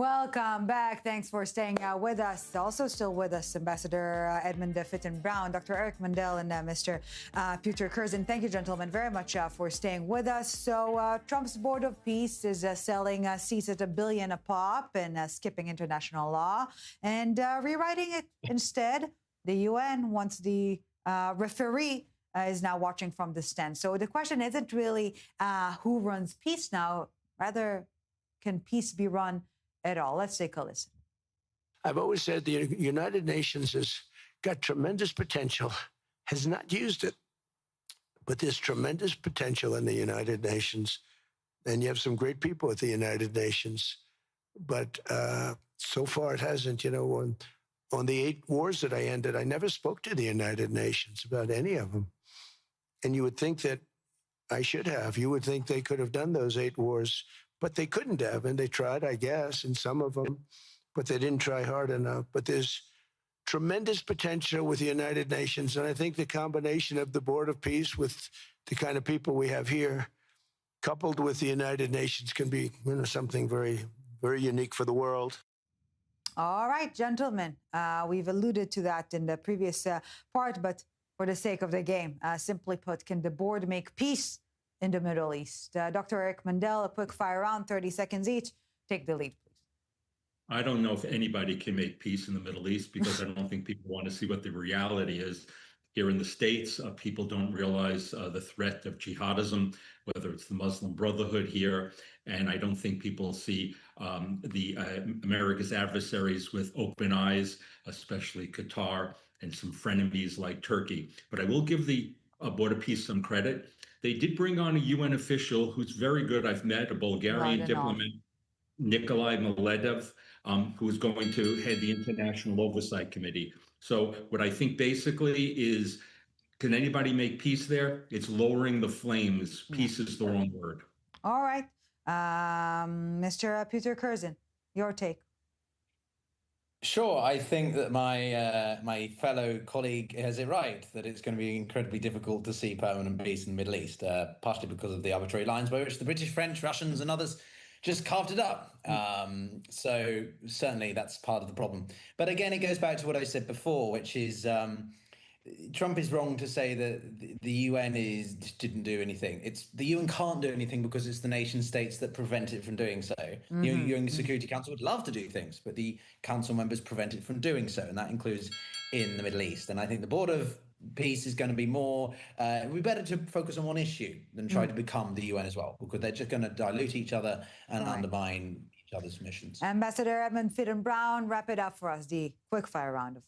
Welcome back. Thanks for staying with us. Also still with us, Ambassador Edmund Fitton-Brown, Dr. Eric Mandel, and Mr. Pyotr Kurzin. Thank you, gentlemen, very much for staying with us. So Trump's Board of Peace is selling seats at $1 billion a pop and skipping international law and rewriting it instead. The UN wants the referee is now watching from the stand. So the question isn't really who runs peace now, rather, can peace be run at all? Let's take a listen. I've always said the United Nations has got tremendous potential, has not used it, but there's tremendous potential in the United Nations. And you have some great people at the United Nations, but so far it hasn't. You know, on the 8 wars that I ended, I never spoke to the United Nations about any of them. And you would think that I should have. You would think they could have done those 8 wars, but they couldn't have, and they tried, I guess, in some of them, but they didn't try hard enough. But there's tremendous potential with the United Nations, and I think the combination of the Board of Peace with the kind of people we have here, coupled with the United Nations, can be, you know, something very, very unique for the world. All right, gentlemen, we've alluded to that in the previous part, but for the sake of the game, simply put, can the board make peace in the Middle East? Dr. Eric Mandel, a quick fire round, 30 seconds each. Take the lead, please. I don't know if anybody can make peace in the Middle East because I don't think people want to see what the reality is. Here in the States, people don't realize the threat of jihadism, whether it's the Muslim Brotherhood here. And I don't think people see America's adversaries with open eyes, especially Qatar and some frenemies like Turkey. But I will give the Board of Peace some credit. They did bring on a UN official who's very good. I've met a Bulgarian diplomat, Nikolai Maledev, who is going to head the International Oversight Committee. So what I think basically is, can anybody make peace there? It's lowering the flames. Peace is the wrong word. All right. Mr. Pyotr Kurzin, your take. Sure, I think that my fellow colleague has it right, that it's going to be incredibly difficult to see permanent peace in the Middle East, partially because of the arbitrary lines by which the British, French, Russians and others just carved it up. So certainly that's part of the problem. But again, it goes back to what I said before, which is Trump is wrong to say that the UN didn't do anything. The UN can't do anything because it's the nation states that prevent it from doing so. The UN Security Council would love to do things, but the council members prevent it from doing so, and that includes in the Middle East. And I think the Board of Peace is going to be more, it'd be better to focus on one issue than try to become the UN as well, because they're just going to dilute each other and undermine each other's missions. Ambassador Edmund Fitton-Brown, wrap it up for us, the quickfire round, of course.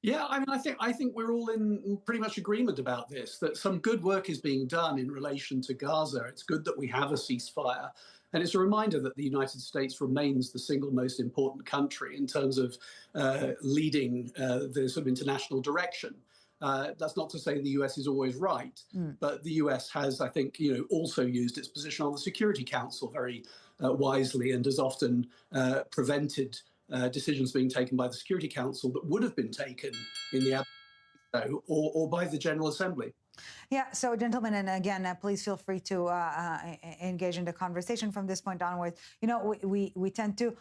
Yeah, I mean, I think we're all in pretty much agreement about this, that some good work is being done in relation to Gaza. It's good that we have a ceasefire. And it's a reminder that the United States remains the single most important country in terms of leading the sort of international direction. That's not to say the US is always right, but the US has, I think, also used its position on the Security Council very wisely and has often prevented decisions being taken by the Security Council that would have been taken in the absence or by the General Assembly. Yeah, so gentlemen, and again, please feel free to engage in the conversation from this point onwards. You know, we tend to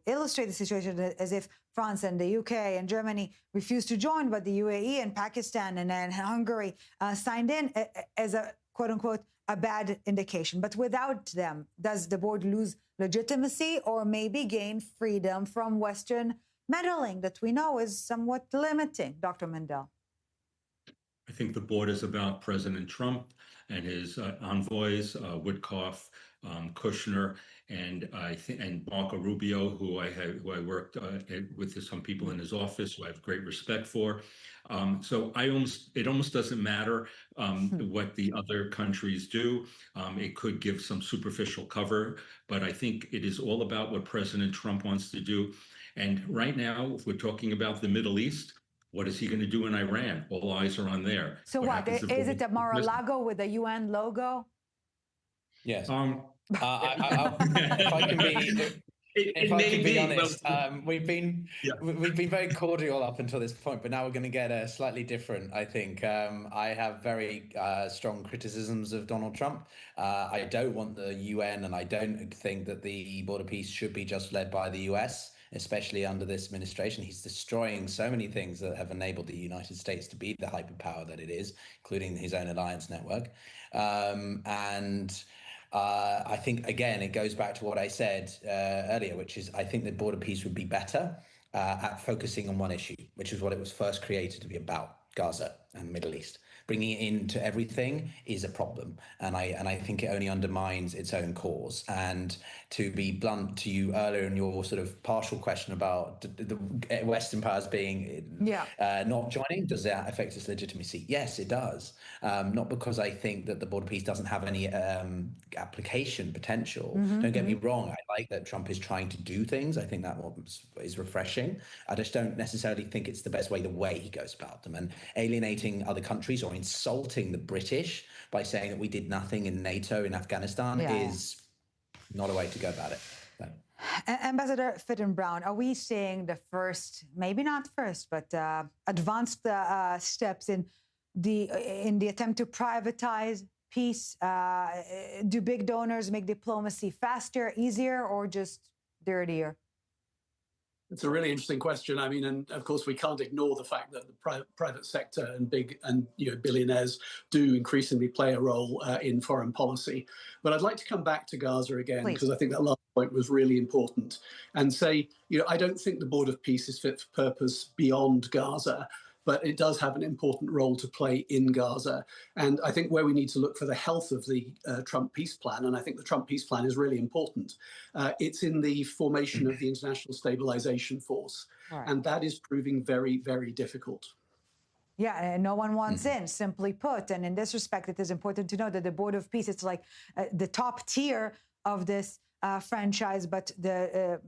illustrate the situation as if France and the UK and Germany refused to join, but the UAE and Pakistan and Hungary signed in as a quote unquote a bad indication. But without them, does the board lose legitimacy or maybe gain freedom from Western meddling that we know is somewhat limiting? Dr. Mandel. I think the board is about President Trump and his envoys, Woodcock, Kushner, and Marco Rubio, who I worked with some people in his office who I have great respect for. So it almost doesn't matter what the other countries do. It could give some superficial cover, but I think it is all about what President Trump wants to do. And right now, if we're talking about the Middle East, what is he going to do in Iran? All eyes are on there. So what is it a Mar-a-Lago with a UN logo? Yes. If I can be If I can be honest, well, we've been yeah. we've been very cordial up until this point, but now we're going to get slightly different. I think I have very strong criticisms of Donald Trump. I don't want the UN, and I don't think that the border peace should be just led by the US, especially under this administration. He's destroying so many things that have enabled the United States to be the hyperpower that it is, including his own alliance network, and. I think, again, it goes back to what I said earlier, which is I think the border peace would be better at focusing on one issue, which is what it was first created to be about, Gaza and the Middle East. Bringing it into everything is a problem, and I think it only undermines its own cause. And to be blunt to you earlier in your sort of partial question about the Western powers being not joining, does that affect its legitimacy? Yes, it does. Not because I think that the border peace doesn't have any application potential. Don't get me wrong. I like that Trump is trying to do things. I think that is refreshing. I just don't necessarily think it's the best way, the way he goes about them, and alienating other countries or insulting the British by saying that we did nothing in NATO in Afghanistan is not a way to go about it. So. Ambassador Fitton-Brown, are we seeing the first, maybe not first, but advanced steps in the attempt to privatize peace? Do big donors make diplomacy faster, easier, or just dirtier? It's a really interesting question. I mean, and of course, we can't ignore the fact that the private sector and billionaires do increasingly play a role in foreign policy. But I'd like to come back to Gaza again, because I think that last point was really important, and say, I don't think the border of peace is fit for purpose beyond Gaza, but it does have an important role to play in Gaza. And I think where we need to look for the health of the Trump peace plan, and I think the Trump peace plan is really important, it's in the formation of the International Stabilization Force. Right. And that is proving very, very difficult. Yeah, and no one wants in, simply put. And in this respect, it is important to know that the Board of Peace, it's like the top tier of this franchise, but the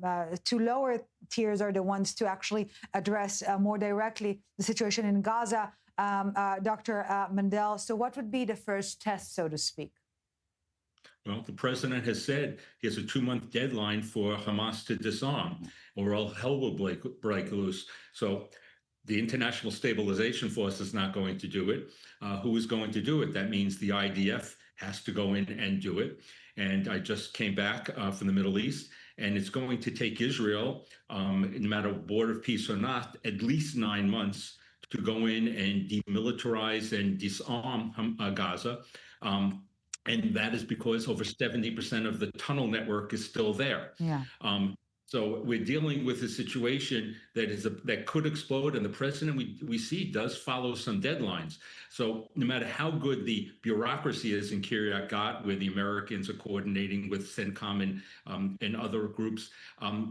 two lower tiers are the ones to actually address more directly the situation in Gaza. Dr. Mandel, so what would be the first test, so to speak? Well, the president has said he has a 2-month deadline for Hamas to disarm, or all hell will break loose. So the International Stabilization Force is not going to do it. Who is going to do it? That means the IDF has to go in and do it. And I just came back from the Middle East, and it's going to take Israel, no matter border of peace or not, at least 9 months to go in and demilitarize and disarm Gaza. And that is because over 70% of the tunnel network is still there. Yeah. So we're dealing with a situation that could explode, and the president we see does follow some deadlines. So no matter how good the bureaucracy is in Kiryat Gat, where the Americans are coordinating with CENTCOM and other groups,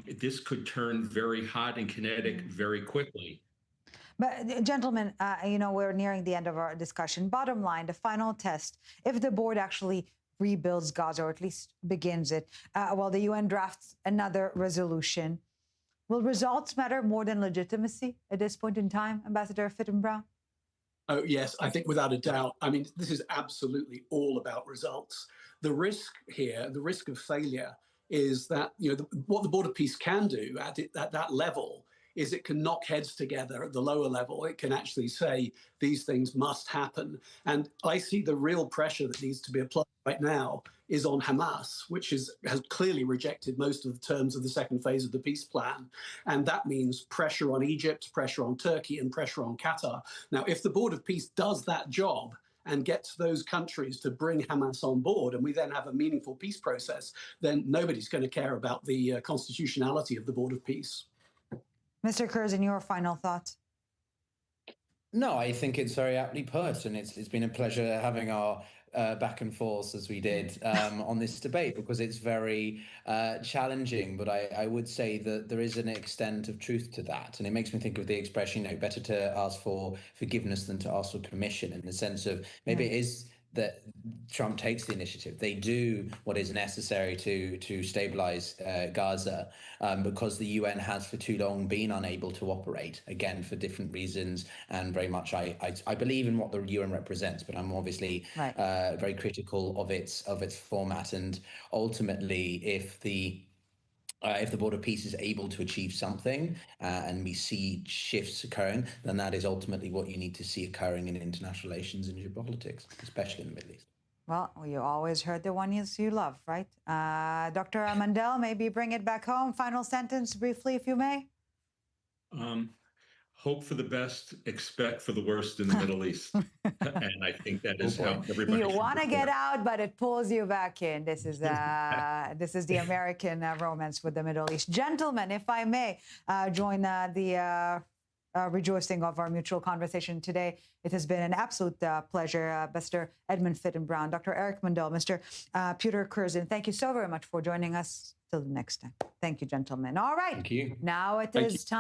this could turn very hot and kinetic very quickly. But gentlemen, we're nearing the end of our discussion. Bottom line, the final test, if the board actually rebuilds Gaza, or at least begins it, while the UN drafts another resolution, will results matter more than legitimacy at this point in time, Ambassador Fitton-Brown? Oh, yes, I think without a doubt. I mean, this is absolutely all about results. The risk here, the risk of failure, is that what the Board of Peace can do at that level is it can knock heads together at the lower level. It can actually say these things must happen. And I see the real pressure that needs to be applied right now is on Hamas, which has clearly rejected most of the terms of the second phase of the peace plan. And that means pressure on Egypt, pressure on Turkey, and pressure on Qatar. Now, if the Board of Peace does that job and gets those countries to bring Hamas on board, and we then have a meaningful peace process, then nobody's going to care about the constitutionality of the Board of Peace. Mr. Kurzin, your final thoughts? No, I think it's very aptly put, and it's been a pleasure having our back and forth as we did on this debate, because it's very challenging. But I would say that there is an extent of truth to that, and it makes me think of the expression, better to ask for forgiveness than to ask for permission, in the sense of maybe it is that Trump takes the initiative. They do what is necessary to stabilize Gaza, because the UN has for too long been unable to operate, again, for different reasons. And very much I believe in what the UN represents, but I'm obviously very critical of its format. And ultimately, if the if the border peace is able to achieve something and we see shifts occurring, then that is ultimately what you need to see occurring in international relations and geopolitics, especially in the Middle East. Well, you always heard the one you love, right? Dr. Mandel, maybe bring it back home. Final sentence, briefly, if you may. Hope for the best, expect for the worst in the Middle East. And I think that is how everybody You want to get report. out, but it pulls you back in. This is the American romance with the Middle East. Gentlemen, if I may join the rejoicing of our mutual conversation today. It has been an absolute pleasure. Mr. Edmund Fitton-Brown, Dr. Eric Mandel, Mr. Pyotr Kurzin, thank you so very much for joining us. Till the next time. Thank you, gentlemen. All right. Thank you. Now it is time.